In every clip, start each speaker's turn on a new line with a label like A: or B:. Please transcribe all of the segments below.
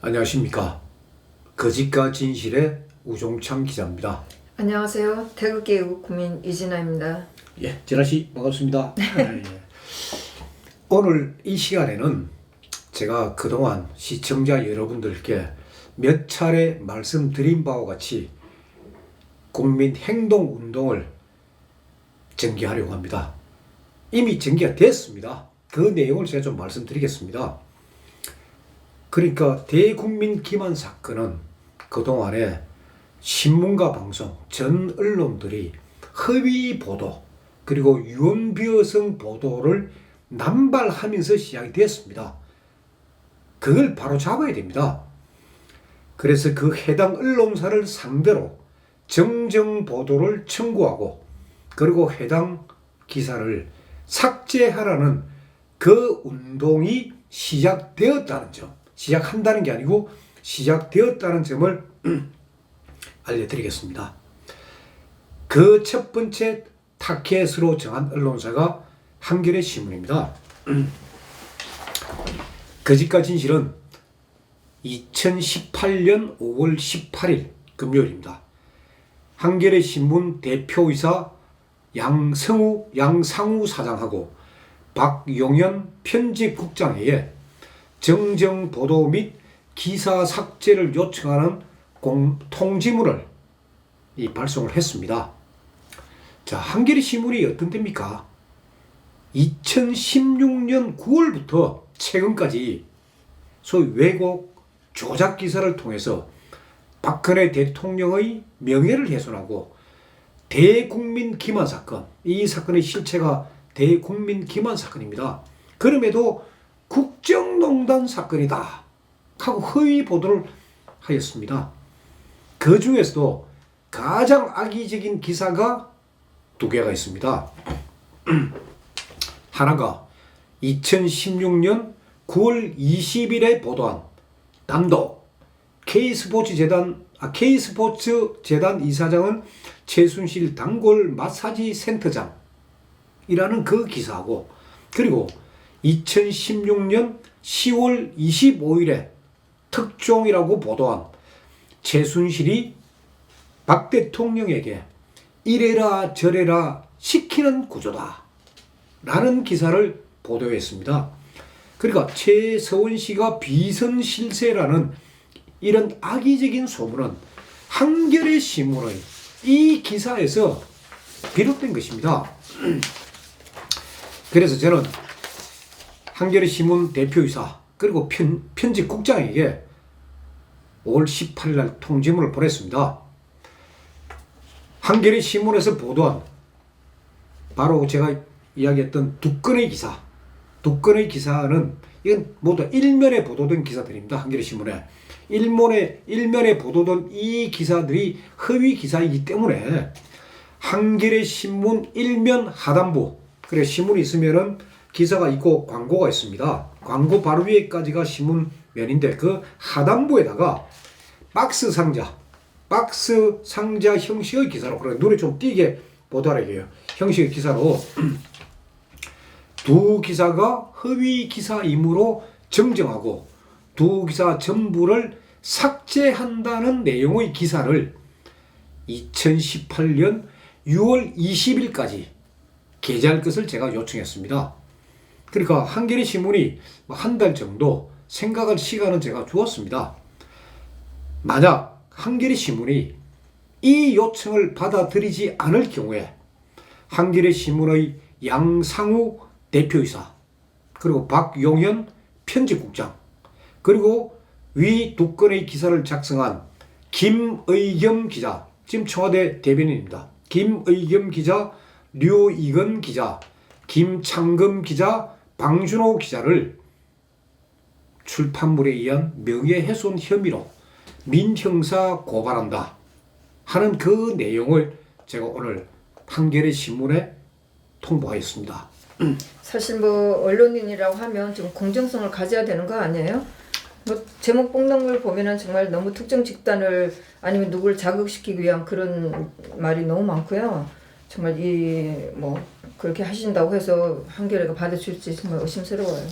A: 안녕하십니까. 거짓과 진실의 우종창 기자입니다.
B: 안녕하세요. 태극기 국민 이진아입니다.
A: 예, 진아씨 반갑습니다. 예. 오늘 이 시간에는 제가 그동안 시청자 여러분들께 몇 차례 말씀드린 바와 같이 국민 행동운동을 전개하려고 합니다. 이미 전개가 됐습니다. 그 내용을 제가 좀 말씀드리겠습니다. 그러니까 대국민 기만 사건은 그동안에 신문과 방송, 전 언론들이 허위 보도 그리고 유언비어성 보도를 남발하면서 시작이 됐습니다. 그걸 바로 잡아야 됩니다. 그래서 그 해당 언론사를 상대로 정정 보도를 청구하고 그리고 해당 기사를 삭제하라는 그 운동이 시작되었다는 점, 시작한다는 게 아니고 시작되었다는 점을 알려드리겠습니다. 그 첫 번째 타켓으로 정한 언론사가 한겨레 신문입니다. 거짓과 진실은 2018년 5월 18일 금요일입니다. 한겨레 신문 대표이사 양상우 사장하고 박용현 편집국장에게 정정 보도 및 기사 삭제를 요청하는 통지문을 발송을 했습니다. 자, 한겨레 신문이 어떤 데입니까? 2016년 9월부터 최근까지 소위 왜곡 조작 기사를 통해서 박근혜 대통령의 명예를 훼손하고 대국민 기만 사건, 이 사건의 실체가 대국민 기만 사건입니다. 그럼에도 국정농단 사건이다 하고 허위 보도를 하였습니다. 그 중에서도 가장 악의적인 기사가 두 개가 있습니다. 하나가 2016년 9월 20일에 보도한 단독 K스포츠 재단 이사장은 최순실 단골 마사지 센터장이라는 그 기사하고, 그리고 2016년 10월 25일에 특종이라고 보도한 최순실이 박 대통령에게 이래라 저래라 시키는 구조다 라는 기사를 보도했습니다. 그러니까 최서원 씨가 비선실세라는 이런 악의적인 소문은 한겨레 신문의 이 기사에서 비롯된 것입니다. 그래서 저는 한겨레 신문 대표이사 그리고 편집국장에게 5월 18일 날 통지문을 보냈습니다. 한겨레 신문에서 보도한 바로 제가 이야기했던 두 건의 기사는 이건 모두 일면에 보도된 기사들입니다. 한겨레 신문에 일면에 보도된 이 기사들이 허위 기사이기 때문에 한겨레 신문 일면 하단부, 그래 신문이 있으면은 기사가 있고 광고가 있습니다. 광고 바로 위에까지가 신문면인데 그 하단부에다가 박스 상자 형식의 기사로, 그래 눈에 좀 띄게 보도하래요. 형식의 기사로 두 기사가 허위 기사이므로 정정하고 두 기사 전부를 삭제한다는 내용의 기사를 2018년 6월 20일까지 게재할 것을 제가 요청했습니다. 그러니까 한겨레 신문이 한 달 정도 생각할 시간은 제가 주었습니다. 만약 한겨레 신문이 이 요청을 받아들이지 않을 경우에 한겨레 신문의 양상우 대표이사 그리고 박용현 편집국장 그리고 위 두 건의 기사를 작성한 김의겸 기자, 지금 청와대 대변인입니다. 김의겸 기자, 류이건 기자, 김창금 기자, 방준호 기자를 출판물에 의한 명예훼손 혐의로 민형사 고발한다 하는 그 내용을 제가 오늘 한겨레 신문에 통보하였습니다.
B: 사실 언론인이라고 하면 좀 공정성을 가져야 되는 거 아니에요? 제목 뽑는 걸 보면은 정말 너무 특정 집단을 아니면 누구를 자극시키기 위한 그런 말이 너무 많고요. 정말 그렇게 하신다고 해서 한겨레가 받아줄지 정말 의심스러워요.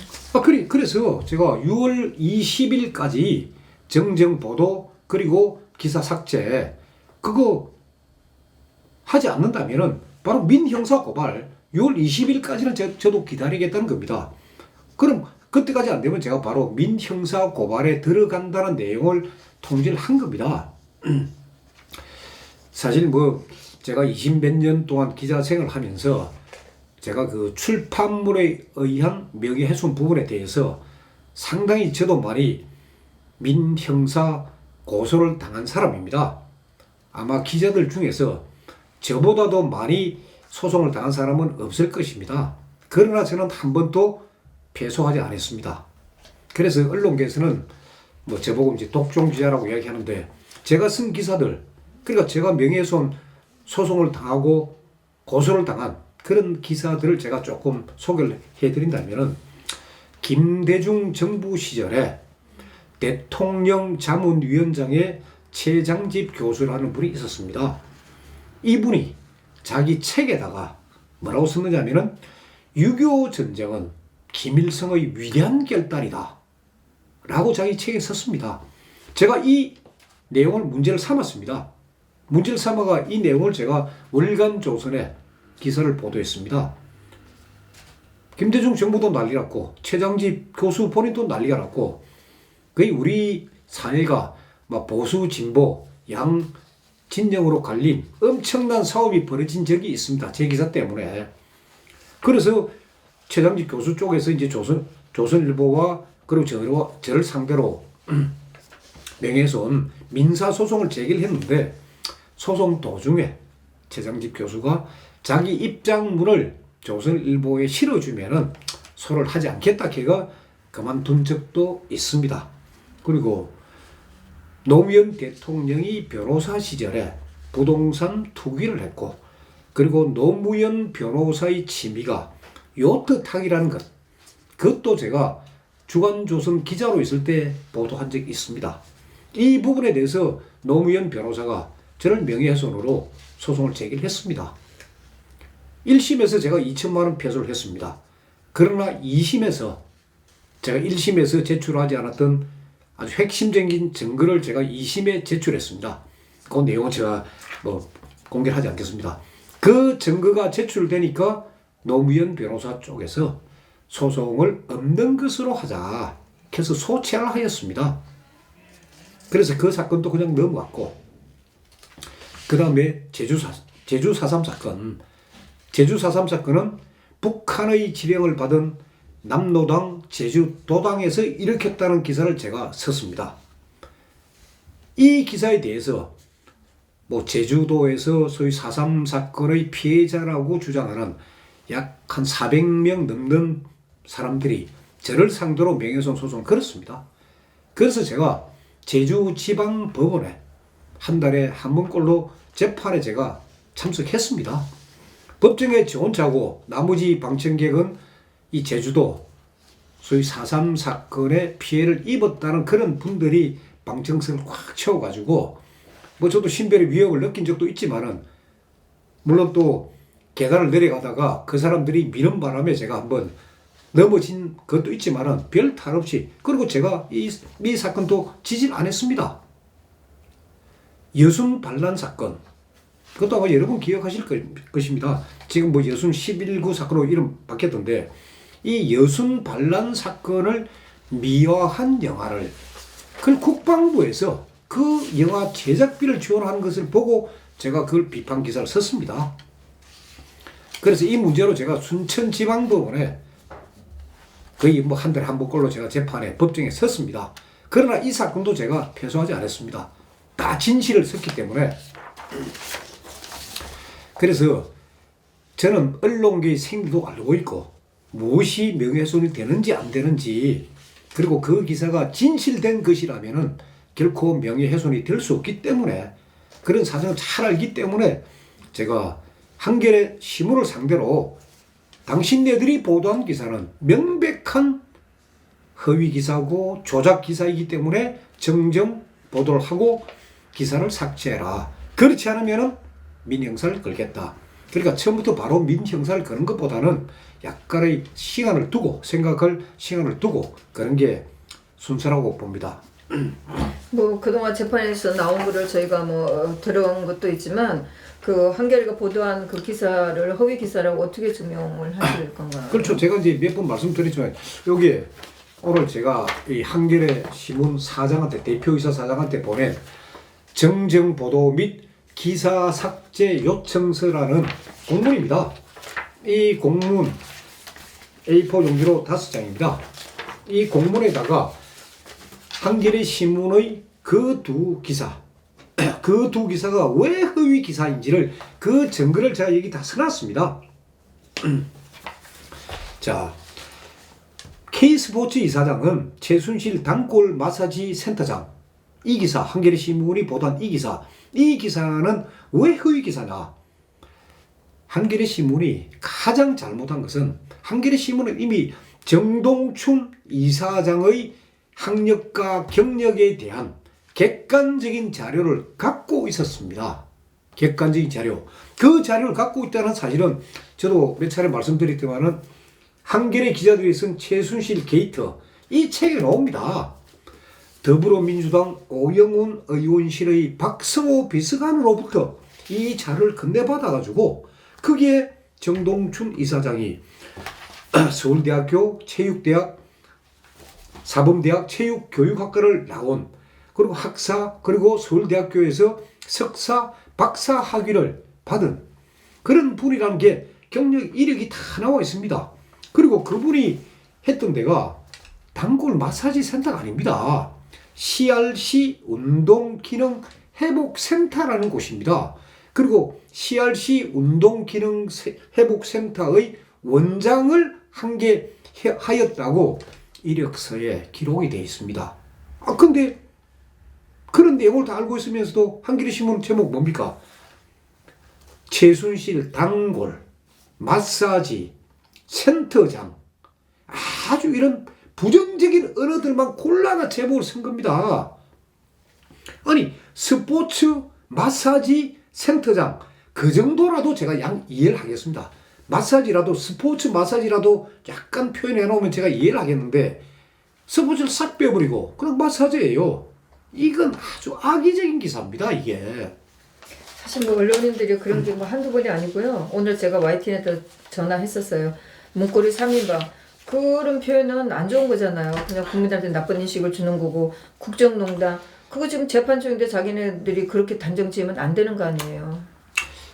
A: 그래서 제가 6월 20일까지 정정 보도 그리고 기사 삭제 그거 하지 않는다면은 바로 민형사 고발 6월 20일까지는 저도 기다리겠다는 겁니다. 그럼 그때까지 안 되면 제가 바로 민형사 고발에 들어간다는 내용을 통지를 한 겁니다. 사실 뭐 제가 20몇 년 동안 기자 생활을 하면서 제가 그 출판물에 의한 명예훼손 부분에 대해서 상당히 저도 많이 민형사 고소를 당한 사람입니다. 아마 기자들 중에서 저보다도 많이 소송을 당한 사람은 없을 것입니다. 그러나 저는 한 번도 패소하지 않았습니다. 그래서 언론계에서는 뭐 저보고 이제 독종 기자라고 이야기하는데 제가 쓴 기사들 그러니까 제가 명예훼손 소송을 당하고 고소를 당한 그런 기사들을 제가 조금 소개를 해드린다면은 김대중 정부 시절에 대통령 자문위원장의 최장집 교수라는 분이 있었습니다. 이분이 자기 책에다가 뭐라고 썼느냐면은 6.25 전쟁은 김일성의 위대한 결단이다 라고 자기 책에 썼습니다. 제가 이 내용을 문제를 삼았습니다. 문제를 삼아가 이 내용을 제가 월간조선에 기사를 보도했습니다. 김대중 정부도 난리 났고 최장집 교수 본인도 난리가 났고 거의 우리 사회가 막 보수 진보 양 진영으로 갈린 엄청난 사업이 벌어진 적이 있습니다. 제 기사 때문에. 그래서 최장집 교수 쪽에서 이제 조선일보와 그리고 저를 상대로 명예훼손 민사소송을 제기를 했는데 소송 도중에 최장집 교수가 자기 입장문을 조선일보에 실어주면은 소를 하지 않겠다 걔가 그만둔 적도 있습니다. 그리고 노무현 대통령이 변호사 시절에 부동산 투기를 했고 그리고 노무현 변호사의 취미가 요트 타기라는 것 그것도 제가 주간조선 기자로 있을 때 보도한 적이 있습니다. 이 부분에 대해서 노무현 변호사가 저를 명예훼손으로 소송을 제기를 했습니다. 1심에서 제가 2천만 원 패소를 했습니다. 그러나 2심에서 제가 1심에서 제출하지 않았던 아주 핵심적인 증거를 제가 2심에 제출했습니다. 그 내용은 제가 뭐 공개를 하지 않겠습니다. 그 증거가 제출되니까 노무현 변호사 쪽에서 소송을 없는 것으로 하자 해서 소체를 하였습니다. 그래서 그 사건도 그냥 넘어갔고 그 다음에 제주 4.3 사건 제주 4.3 사건은 북한의 지령을 받은 남로당 제주도당에서 일으켰다는 기사를 제가 썼습니다. 이 기사에 대해서 뭐 제주도에서 소위 4.3 사건의 피해자라고 주장하는 약 한 400명 넘는 사람들이 저를 상대로 명예훼손 소송을 걸었습니다. 그래서 제가 제주지방법원에 한 달에 한 번꼴로 재판에 제가 참석했습니다. 법정에 저 혼자고 나머지 방청객은 이 제주도 소위 4.3 사건의 피해를 입었다는 그런 분들이 방청석을 꽉 채워가지고 뭐 저도 신변의 위협을 느낀 적도 있지만은 물론 또 계단을 내려가다가 그 사람들이 미는 바람에 제가 한번 넘어진 것도 있지만은 별 탈 없이 그리고 제가 이 사건도 지질 안 했습니다. 여순 반란 사건 그것도 아마 여러분 기억하실 것입니다. 지금 뭐 여순 11구 사건으로 이름 바뀌었던데 이 여순 반란 사건을 미화한 영화를 그 국방부에서 그 영화 제작비를 지원하는 것을 보고 제가 그걸 비판 기사를 썼습니다. 그래서 이 문제로 제가 순천지방법원에 거의 뭐 한 달에 한 번꼴로 제가 재판에 법정에 섰습니다. 그러나 이 사건도 제가 패소하지 않았습니다. 다 진실을 썼기 때문에. 그래서 저는 언론계의 생리도 알고 있고 무엇이 명예훼손이 되는지 안 되는지 그리고 그 기사가 진실된 것이라면은 결코 명예훼손이 될 수 없기 때문에 그런 사정을 잘 알기 때문에 제가 한겨레 신문을 상대로 당신네들이 보도한 기사는 명백한 허위 기사고 조작 기사이기 때문에 정정 보도를 하고 기사를 삭제해라. 그렇지 않으면 민형사를 걸겠다. 그러니까 처음부터 바로 민형사를 거는 것보다는 약간의 시간을 두고 생각할 시간을 두고 그런 게 순서라고 봅니다.
B: 뭐 그동안 재판에서 나온 거를 저희가 뭐 들어온 것도 있지만 그 한겨레가 보도한 그 기사를 허위 기사라고 어떻게 증명을 하실 건가요?
A: 그렇죠. 제가 이제 몇 번 말씀드렸지만 여기에 오늘 제가 이 한겨레 신문 사장한테 대표이사 사장한테 보낸 정정 보도 및 기사 삭제 요청서라는 공문입니다. 이 공문 A4 용지로 5장입니다. 이 공문에다가 한겨레 신문의 그 두 기사, 그 두 기사가 왜 허위 기사인지를 그 증거를 제가 여기 다 써놨습니다. 자, K스포츠 이사장은 최순실 단골 마사지 센터장. 이 기사, 한겨레 신문이 보도한 이 기사는 왜 허위 기사냐? 한겨레 신문이 가장 잘못한 것은 한겨레 신문은 이미 정동춘 이사장의 학력과 경력에 대한 객관적인 자료를 갖고 있었습니다. 객관적인 자료. 그 자료를 갖고 있다는 사실은 저도 몇 차례 말씀드렸지만은 한겨레 기자들이 쓴 최순실 게이트 이 책에 나옵니다. 더불어민주당 오영훈 의원실의 박성호 비서관으로부터 이 자료를 건네받아가지고 거기에 정동춘 이사장이 서울대학교 체육대학 사범대학 체육교육학과를 나온 그리고 학사 그리고 서울대학교에서 석사 박사 학위를 받은 그런 분이라는 게 경력 이력이 다 나와 있습니다. 그리고 그분이 했던 데가 단골 마사지 센터가 아닙니다. CRC 운동기능 회복센터라는 곳입니다. 그리고 CRC 운동기능 회복센터의 원장을 한 게 하였다고 이력서에 기록이 되어 있습니다. 근데 그런 내용을 다 알고 있으면서도 한겨레 신문 제목 뭡니까? 최순실 단골 마사지 센터장. 아주 이런 부정적인 언어들만 골라가 제목을 쓴 겁니다. 아니 스포츠 마사지 센터장 그 정도라도 제가 이해를 하겠습니다. 마사지라도 스포츠 마사지라도 약간 표현해 놓으면 제가 이해를 하겠는데 스포츠를 싹 빼버리고 그냥 마사지예요. 이건 아주 악의적인 기사입니다. 이게.
B: 사실 뭐 언론인들이 그런 게 뭐 한두 번이 아니고요. 오늘 제가 YTN에도 전화했었어요. 문고리 3인방. 그런 표현은 안 좋은 거잖아요. 그냥 국민들한테 나쁜 인식을 주는 거고 국정농단. 그거 지금 재판 중인데 자기네들이 그렇게 단정 지으면 안 되는 거 아니에요.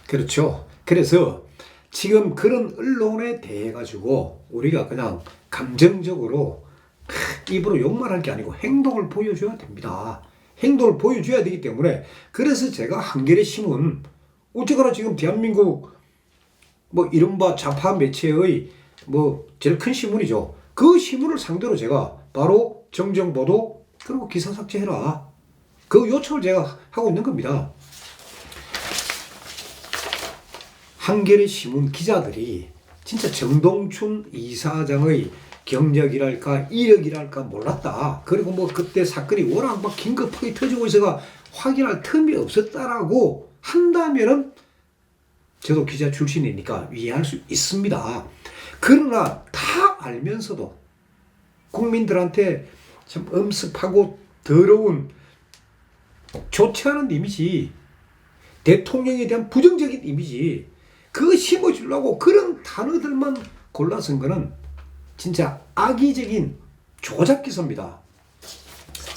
A: 그렇죠. 그래서 지금 그런 언론에 대해 가지고 우리가 그냥 감정적으로 입으로 욕만 할 게 아니고 행동을 보여줘야 됩니다. 행동을 보여줘야 되기 때문에 그래서 제가 한겨레 신문 어쨌거나 지금 대한민국 뭐 이른바 좌파 매체의 뭐 제일 큰 신문이죠. 그 신문을 상대로 제가 바로 정정보도 그리고 기사 삭제해라. 그 요청을 제가 하고 있는 겁니다. 한겨레 신문 기자들이 진짜 정동춘 이사장의 경력이랄까 이력이랄까 몰랐다. 그리고 뭐 그때 사건이 워낙 막 긴급하게 터지고 있어가 확인할 틈이 없었다라고 한다면은 저도 기자 출신이니까 이해할 수 있습니다. 그러나 다 알면서도 국민들한테 참 엄습하고 더러운 좋지 않은 이미지, 대통령에 대한 부정적인 이미지 그거 심어주려고 그런 단어들만 골라 쓴 거는 진짜 악의적인 조작 기사입니다.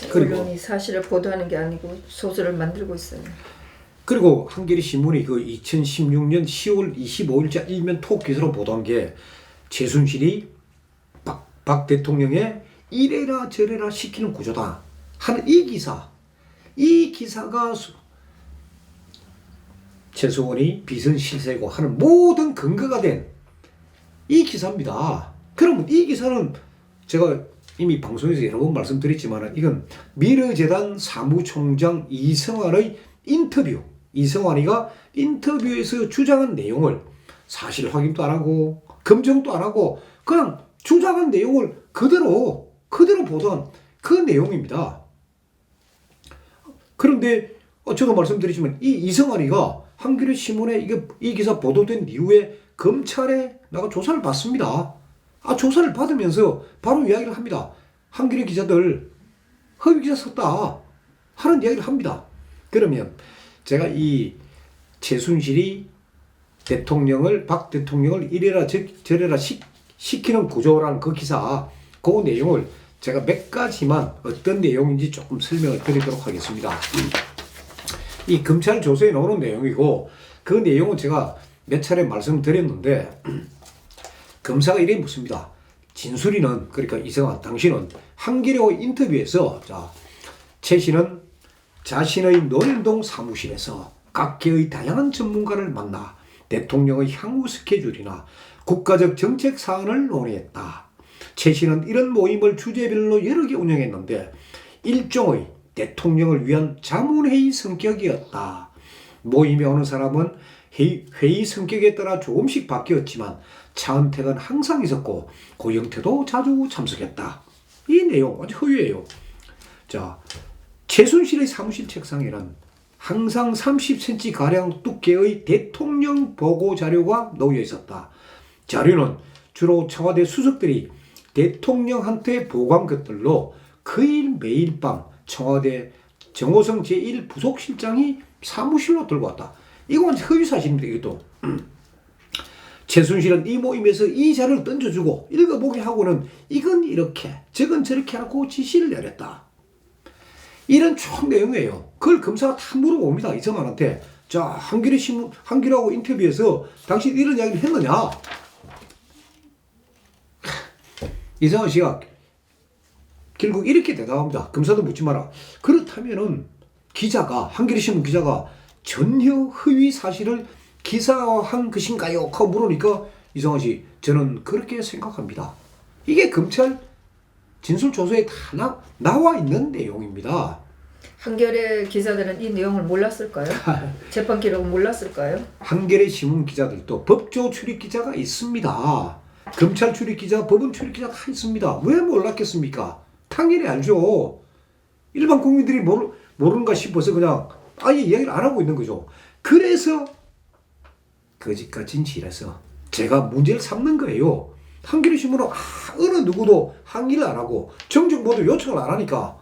A: 그리고
B: 언론이 사실을 보도하는 게 아니고 소설을 만들고 있어요.
A: 그리고 한겨레 신문이 그 2016년 10월 25일자 일면 톡 기사로 보도한 게 최순실이 박 대통령의 이래라 저래라 시키는 구조다 하는 이 기사. 이 기사가 최소원이 비선 실세고 하는 모든 근거가 된 이 기사입니다. 그러면 이 기사는 제가 이미 방송에서 여러 번 말씀드렸지만 이건 미르재단 사무총장 이성환의 인터뷰. 이성환이가 인터뷰에서 주장한 내용을 사실 확인도 안 하고 검증도 안 하고 그냥 주장한 내용을 그대로 보도한 그 내용입니다. 그런데 저도 말씀드리지만 이 이성환이가 한겨레 신문에 이 기사 보도된 이후에 검찰에 나가 조사를 받습니다. 조사를 받으면서 바로 이야기를 합니다. 한겨레 기자들 허위 기사 썼다. 하는 이야기를 합니다. 그러면 제가 이 최순실이 박 대통령을 이래라 저래라 시키는 구조라는 그 기사, 그 내용을 제가 몇 가지만 어떤 내용인지 조금 설명을 드리도록 하겠습니다. 이 검찰 조서에 나오는 내용이고, 그 내용은 제가 몇 차례 말씀드렸는데, 검사가 이래 묻습니다. 진술이는, 그러니까 이성아, 당신은 한겨레 인터뷰에서, 자, 최 씨는 자신의 논현동 사무실에서 각계의 다양한 전문가를 만나 대통령의 향후 스케줄이나 국가적 정책 사안을 논의했다. 최 씨는 이런 모임을 주제별로 여러 개 운영했는데 일종의 대통령을 위한 자문회의 성격이었다. 모임에 오는 사람은 회의 성격에 따라 조금씩 바뀌었지만 차은택은 항상 있었고 고영태도 자주 참석했다. 이 내용 아주 허위예요. 자, 최순실의 사무실 책상에는 항상 30cm가량 두께의 대통령 보고 자료가 놓여 있었다. 자료는 주로 청와대 수석들이 대통령한테 보고한 것들로 거의 매일 밤 청와대 정호성 제1부속실장이 사무실로 들고 왔다. 이건 허위사실입니다. 이것도. 최순실은 이 모임에서 이 자료를 던져주고 읽어보게 하고는 이건 이렇게 저건 저렇게 하고 지시를 내렸다. 이런 총 내용이에요. 그걸 검사가 다 물어봅니다. 이성환한테. 자, 한겨레 신문, 한겨레하고 인터뷰에서 당신 이런 이야기를 했느냐? 이성환 씨가 결국 이렇게 대답합니다. 검사도 묻지 마라. 그렇다면은 기자가, 한겨레 신문 기자가 전혀 허위 사실을 기사화한 것인가요? 하고 물으니까 이성환 씨, 저는 그렇게 생각합니다. 이게 검찰 진술조서에 다 나와 있는 내용입니다.
B: 한겨레 기자들은 이 내용을 몰랐을까요? 재판 기록은 몰랐을까요?
A: 한겨레 신문 기자들도 법조 출입 기자가 있습니다. 검찰 출입 기자, 법원 출입 기자 다 있습니다. 왜 몰랐겠습니까? 당연히 알죠. 일반 국민들이 모르는가 싶어서 그냥 아예 이야기를 안 하고 있는 거죠. 그래서 거짓과 진실에서 제가 문제를 삼는 거예요. 한겨레 신문은 어느 누구도 항의를 안 하고 정정보도 요청을 안 하니까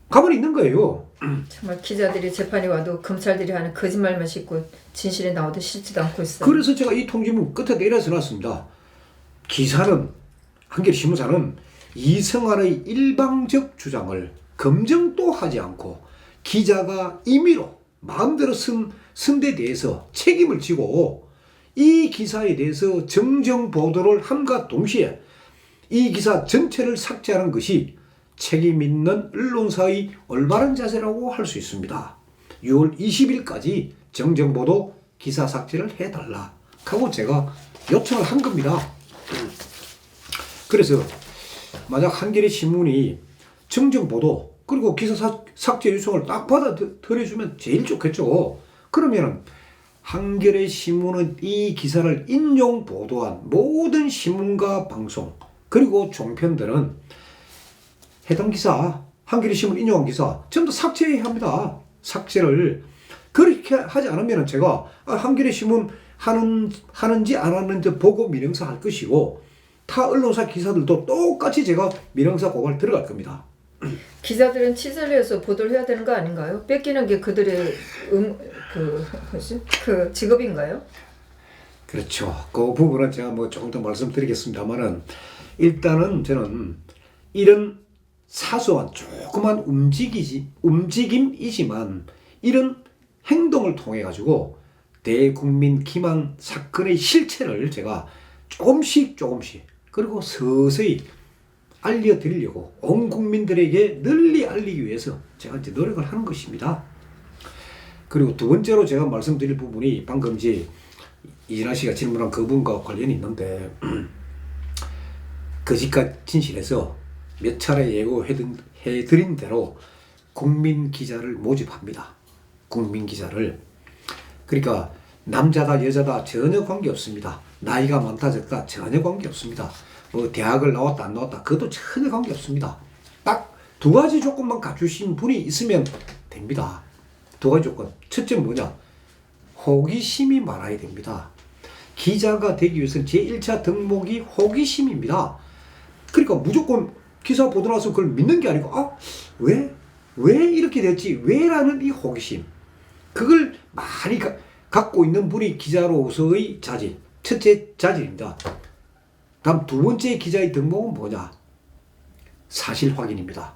A: 가만히 있는 거예요.
B: 정말 기자들이 재판이 와도 검찰들이 하는 거짓말만 싣고 진실이 나오도 싫지도 않고 있어요.
A: 그래서 제가 이 통지문 끝에 내려 써놨습니다. 기사는, 한겨레 신문사는 이성환의 일방적 주장을 검증도 하지 않고 기자가 임의로 마음대로 쓴 데 대해서 책임을 지고 이 기사에 대해서 정정 보도를 함과 동시에 이 기사 전체를 삭제하는 것이 책임 있는 언론사의 올바른 자세라고 할 수 있습니다. 6월 20일까지 정정 보도 기사 삭제를 해달라 하고 제가 요청을 한 겁니다. 그래서 만약 한겨레 신문이 정정 보도 그리고 기사 삭제 요청을 딱 받아들여주면 제일 좋겠죠. 그러면 한겨레 신문은 이 기사를 인용 보도한 모든 신문과 방송 그리고 종편들은 해당 기사, 한겨레 신문 인용한 기사 전부 다 삭제해야 합니다. 삭제를. 그렇게 하지 않으면 제가 한겨레 신문 하는지 안 하는지 보고 민형사 할 것이고 타 언론사 기사들도 똑같이 제가 민형사 고발 들어갈 겁니다.
B: 기자들은 취재를 해서 보도를 해야 되는 거 아닌가요? 뺏기는 게 그들의 그 직업인가요?
A: 그렇죠. 그 부분은 제가 뭐 조금 더 말씀드리겠습니다만은 일단은 저는 이런 사소한 조그만 움직임이지만 이런 행동을 통해 가지고 대국민 기망 사건의 실체를 제가 조금씩 그리고 서서히 알려드리려고 온 국민들에게 널리 알리기 위해서 제가 이제 노력을 하는 것입니다. 그리고 두 번째로 제가 말씀드릴 부분이 방금 이제 이진아 씨가 질문한 그 부분과 관련이 있는데 거짓과 진실에서 몇 차례 예고해드린 대로 국민 기자를 모집합니다. 국민 기자를. 그러니까 남자다 여자다 전혀 관계없습니다. 나이가 많다 적다 전혀 관계없습니다. 뭐 대학을 나왔다 안 나왔다 그것도 전혀 관계없습니다. 딱 두 가지 조건만 갖추신 분이 있으면 됩니다. 두 가지 조건. 첫째 뭐냐? 호기심이 많아야 됩니다. 기자가 되기 위해서는 제1차 덕목이 호기심입니다. 그러니까 무조건 기사 보도 나서 그걸 믿는 게 아니고 왜? 왜 이렇게 됐지? 왜라는 이 호기심. 그걸 많이 갖고 있는 분이 기자로서의 자질. 첫째 자질입니다. 다음 두 번째 기자의 덕목은 뭐냐? 사실 확인입니다.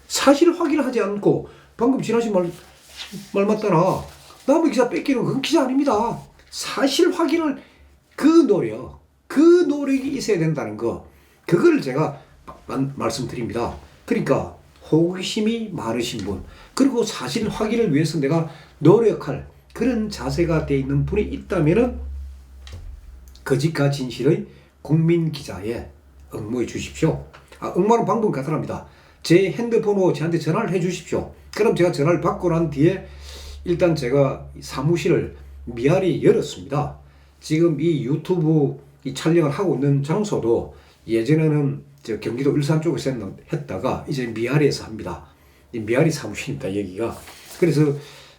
A: 사실 확인을 하지 않고 방금 지나신 말 맞다나 남의 기사 뺏기는 그건 기자 아닙니다. 사실 확인을 그 노력이 있어야 된다는 거. 그걸 제가 말씀드립니다. 그러니까 호기심이 많으신 분, 그리고 사실 확인을 위해서 내가 노력할 그런 자세가 돼 있는 분이 있다면은 거짓과 진실의 국민 기자에 응모해 주십시오. 응모하는 방법은 간단합니다. 제 핸드폰으로 저한테 전화를 해 주십시오. 그럼 제가 전화를 받고 난 뒤에 일단 제가 사무실을 미아리 열었습니다. 지금 이 유튜브 이 촬영을 하고 있는 장소도 예전에는 저 경기도 일산 쪽에서 했다가 이제 미아리에서 합니다. 이 미아리 사무실입니다, 여기가. 그래서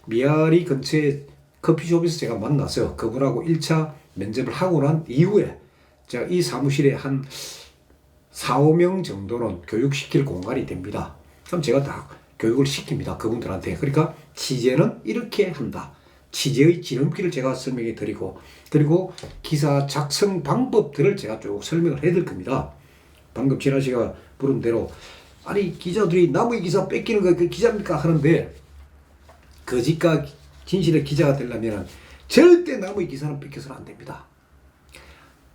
A: 미아리 근처에 커피숍에서 제가 만나서 그분하고 1차 면접을 하고 난 이후에 제가 이 사무실에 한 4, 5명 정도는 교육시킬 공간이 됩니다. 그럼 제가 다 교육을 시킵니다, 그분들한테. 그러니까 취재는 이렇게 한다. 취재의 지름길을 제가 설명해 드리고, 그리고 기사 작성 방법들을 제가 쭉 설명을 해 드릴 겁니다. 방금 진아 씨가 부른 대로, 아니 기자들이 남의 기사 뺏기는 거 그 기자입니까 하는데, 거짓과 진실의 기자가 되려면 절대 남의 기사는 뺏겨서는 안 됩니다.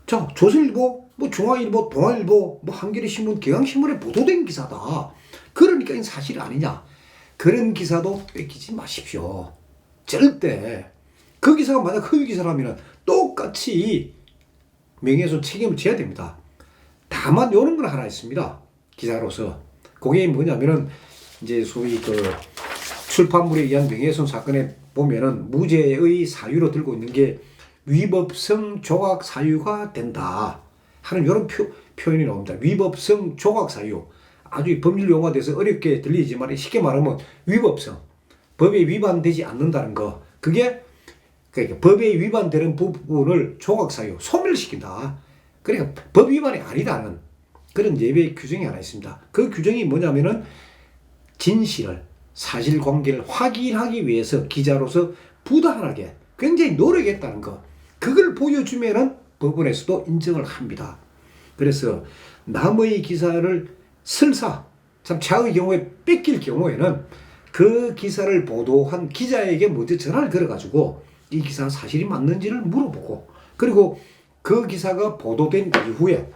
A: 자, 조선일보, 뭐 중앙일보, 동아일보, 뭐 한겨레신문, 경향신문에 보도된 기사다. 그러니까 이건 사실 아니냐. 그런 기사도 뺏기지 마십시오. 절대. 그 기사가 만약 허위 기사라면 똑같이 명예훼손 책임을 져야 됩니다. 다만 이런 건 하나 있습니다, 기자로서. 그게 뭐냐면은 이제 소위 그 출판물에 의한 명예훼손 사건에 보면은 무죄의 사유로 들고 있는 게 위법성 조각 사유가 된다 하는 이런 표현이 나옵니다. 위법성 조각 사유. 아주 법률 용어가 돼서 어렵게 들리지만 쉽게 말하면 위법성. 법에 위반되지 않는다는 거. 그게 그러니까 법에 위반되는 부분을 조각 사유, 소멸시킨다. 그러니까 법 위반이 아니다는 그런 예외 규정이 하나 있습니다. 그 규정이 뭐냐면은 진실을, 사실관계를 확인하기 위해서 기자로서 부단하게 굉장히 노력했다는 거. 그걸 보여주면은 법원에서도 인정을 합니다. 그래서 남의 기사를 설사, 참 최악의 경우에 뺏길 경우에는 그 기사를 보도한 기자에게 먼저 전화를 걸어가지고 이 기사 사실이 맞는지를 물어보고, 그리고 그 기사가 보도된 이후에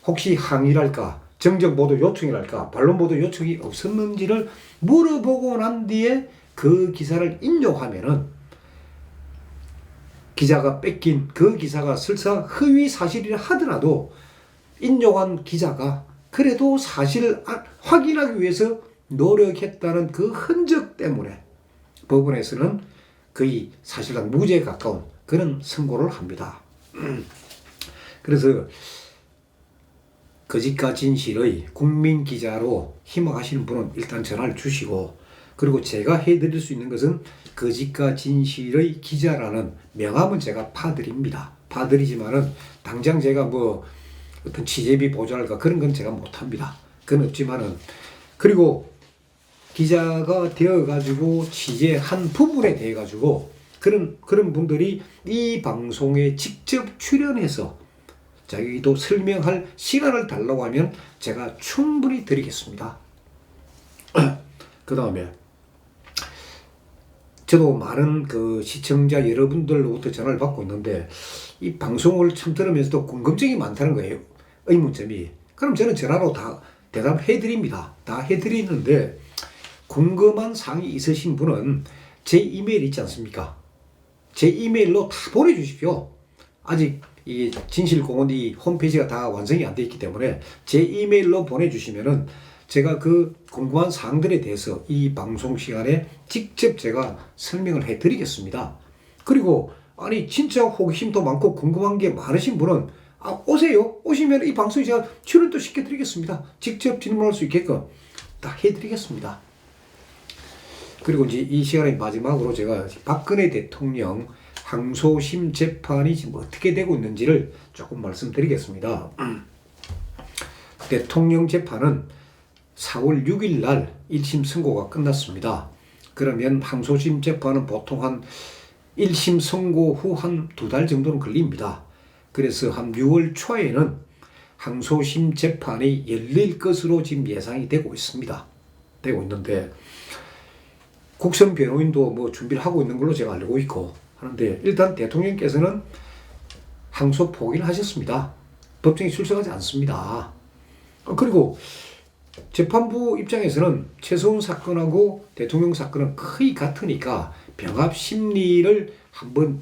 A: 혹시 항의랄까, 정정보도 요청이랄까, 반론보도 요청이 없었는지를 물어보고 난 뒤에 그 기사를 인용하면은 기자가 뺏긴 그 기사가 설사 허위 사실이라 하더라도 인용한 기자가 그래도 사실을 확인하기 위해서 노력했다는 그 흔적 때문에 법원에서는 거의 사실상 무죄에 가까운 그런 선고를 합니다. 그래서 거짓과 진실의 국민 기자로 희망하시는 분은 일단 전화를 주시고, 그리고 제가 해드릴 수 있는 것은 거짓과 진실의 기자라는 명함은 제가 파드립니다. 파드리지만은 당장 제가 뭐 어떤 취재비 보조할까 그런 건 제가 못합니다. 그건 없지만은, 그리고 기자가 되어가지고 취재한 부분에 대해 가지고 그런 분들이 이 방송에 직접 출연해서 자기도 설명할 시간을 달라고 하면 제가 충분히 드리겠습니다. 그 다음에 저도 많은 그 시청자 여러분들로부터 전화를 받고 있는데 이 방송을 참 들으면서도 궁금증이 많다는 거예요. 의문점이. 그럼 저는 전화로 다 대답해 드립니다. 다 해드리는데 궁금한 사항이 있으신 분은 제 이메일 있지 않습니까? 제 이메일로 다 보내주십시오. 아직 이 진실공원 이 홈페이지가 다 완성이 안 돼 있기 때문에 제 이메일로 보내주시면은 제가 그 궁금한 사항들에 대해서 이 방송 시간에 직접 제가 설명을 해 드리겠습니다. 그리고 아니 진짜 호기심도 많고 궁금한 게 많으신 분은 오세요. 오시면 이 방송에 제가 출연도 시켜드리겠습니다. 직접 질문할 수 있게끔 다 해드리겠습니다. 그리고 이제 이 시간의 마지막으로 제가 박근혜 대통령 항소심 재판이 지금 어떻게 되고 있는지를 조금 말씀드리겠습니다. 대통령 재판은 4월 6일 날 1심 선고가 끝났습니다. 그러면 항소심 재판은 보통 한 1심 선고 후 한 2달 정도는 걸립니다. 그래서 한 6월 초에는 항소심 재판이 열릴 것으로 지금 예상이 되고 있습니다. 되고 있는데 국선 변호인도 뭐 준비를 하고 있는 걸로 제가 알고 있고 하는데 일단 대통령께서는 항소 포기를 하셨습니다. 법정에 출석하지 않습니다. 그리고 재판부 입장에서는 최서원 사건하고 대통령 사건은 거의 같으니까 병합 심리를 한번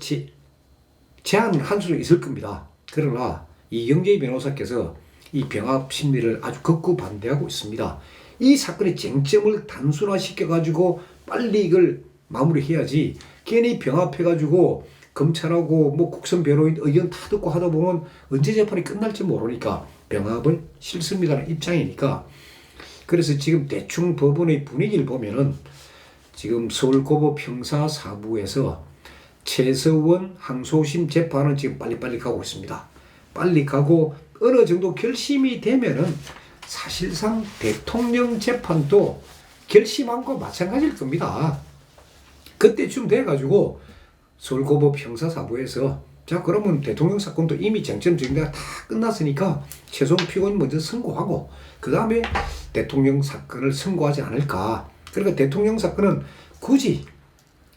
A: 제안을 할 수도 있을 겁니다. 그러나 이경재 변호사께서 이 병합 심리를 아주 극구 반대하고 있습니다. 이 사건의 쟁점을 단순화시켜가지고 빨리 이걸 마무리해야지 괜히 병합해가지고 검찰하고 뭐 국선 변호인 의견 다 듣고 하다 보면 언제 재판이 끝날지 모르니까 병합은 싫습니다라는 입장이니까 그래서 지금 대충 법원의 분위기를 보면은 지금 서울고법 형사 4부에서 최서원 항소심 재판은 지금 빨리빨리 가고 있습니다. 빨리 가고 어느 정도 결심이 되면은 사실상 대통령 재판도 결심한 거 마찬가지일 겁니다. 그때쯤 돼가지고 서울고법 형사 4부에서 자 그러면 대통령 사건도 이미 쟁점 정리가 다 끝났으니까 최소한 피고인 먼저 선고하고 그 다음에 대통령 사건을 선고하지 않을까. 그러니까 대통령 사건은 굳이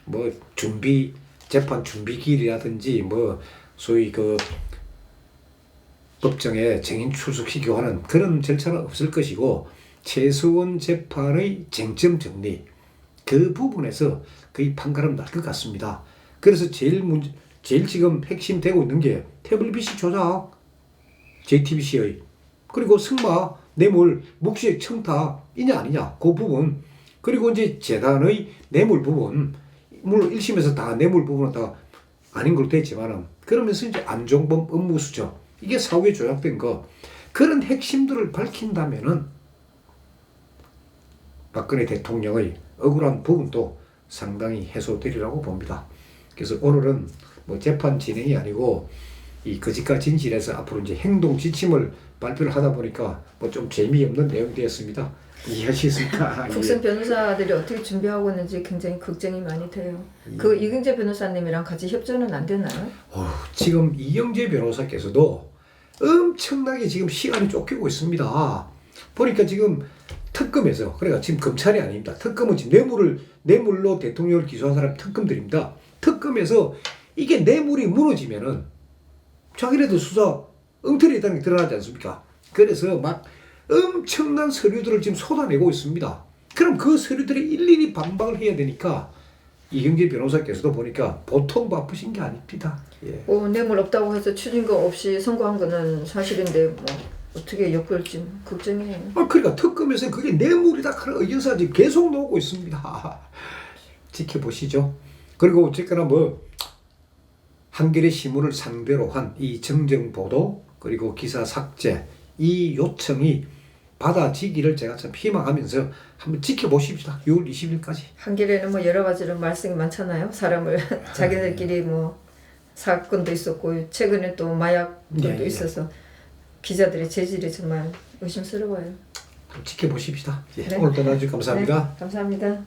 A: 뭐 재판 준비기일이라든지 뭐 소위 그 법정에 증인 출석시키고 하는 그런 절차는 없을 것이고 최서원 재판의 쟁점 정리 그 부분에서 거의 판가름 날 것 같습니다. 그래서 제일 지금 핵심되고 있는 게 태블릿 조작, JTBC의 그리고 승마, 뇌물, 묵시액 청탁 이냐 아니냐 그 부분 그리고 이제 재단의 뇌물 부분 물론 1심에서 다 뇌물 부분은 다 아닌 걸로 됐지만은 그러면서 이제 안종범 업무수정 이게 사후에 조작된 거 그런 핵심들을 밝힌다면은 박근혜 대통령의 억울한 부분도 상당히 해소되리라고 봅니다. 그래서 오늘은 뭐 재판 진행이 아니고 이 거짓과 진실에서 앞으로 이제 행동 지침을 발표를 하다 보니까 뭐 좀 재미없는 내용이 되었습니다. 이해하시겠습니까?
B: 국선 변호사들이 어떻게 준비하고 있는지 굉장히 걱정이 많이 돼요. 그 이경재 변호사님이랑 같이 협조는 안 되나요?
A: 지금 이경재 변호사께서도 엄청나게 지금 시간이 쫓기고 있습니다. 보니까 지금 특검에서 그러니까 지금 검찰이 아닙니다. 특검은 지금 뇌물로 대통령을 기소한 사람 특검들입니다. 특검에서 이게 뇌물이 무너지면은 자기네들 수사 엉터리 있다는 게 드러나지 않습니까? 그래서 막 엄청난 서류들을 지금 쏟아내고 있습니다. 그럼 그 서류들이 일일이 반박을 해야 되니까 이경재 변호사께서도 보니까 보통 바쁘신 게 아닙니다. 예.
B: 뇌물 없다고 해서 추징금 없이 선고한 거는 사실인데 뭐 어떻게 엮을지 걱정이에요.
A: 그러니까 특검에서 그게 뇌물이다 하는 의견서가 지금 계속 나오고 있습니다. 지켜보시죠. 그리고 어쨌거나 뭐 한겨레 신문을 상대로 한 이 정정 보도 그리고 기사 삭제 이 요청이 받아지기를 제가 참 희망하면서 한번 지켜보십시다. 6월 20일까지.
B: 한겨레는 뭐 여러 가지로 말썽이 많잖아요. 사람을 자기들끼리 뭐 사건도 있었고 최근에 또 마약들도 있어서 기자들의 재질이 정말 의심스러워요.
A: 지켜보십시다. 예,
B: 네.
A: 오늘 떠나주셔서 감사합니다.
B: 네, 감사합니다.